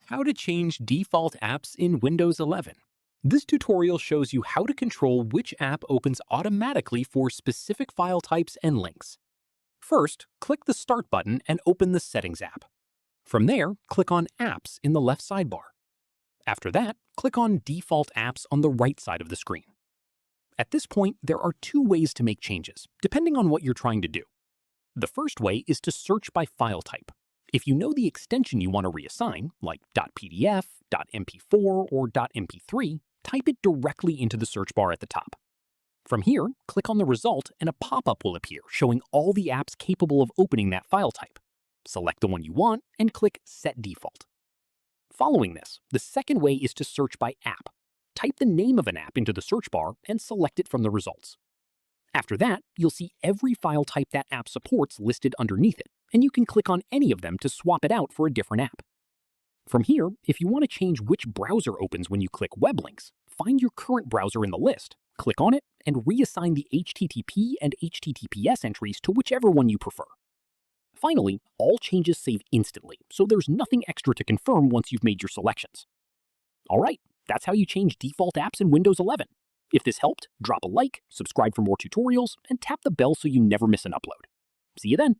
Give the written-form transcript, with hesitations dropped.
How to change default apps in Windows 11. This tutorial shows you how to control which app opens automatically for specific file types and links. First, click the Start button and open the Settings app. From there, click on Apps in the left sidebar. After that, click on Default Apps on the right side of the screen. At this point, there are two ways to make changes, depending on what you're trying to do. The first way is to search by file type. If you know the extension you want to reassign, like .pdf, .mp4, or .mp3, type it directly into the search bar at the top. From here, click on the result and a pop-up will appear showing all the apps capable of opening that file type. Select the one you want and click Set Default. Following this, the second way is to search by app. Type the name of an app into the search bar and select it from the results. After that, you'll see every file type that app supports listed underneath it, and you can click on any of them to swap it out for a different app. From here, if you want to change which browser opens when you click web links, find your current browser in the list, click on it, and reassign the HTTP and HTTPS entries to whichever one you prefer. Finally, all changes save instantly, so there's nothing extra to confirm once you've made your selections. Alright, that's how you change default apps in Windows 11. If this helped, drop a like, subscribe for more tutorials, and tap the bell so you never miss an upload. See you then!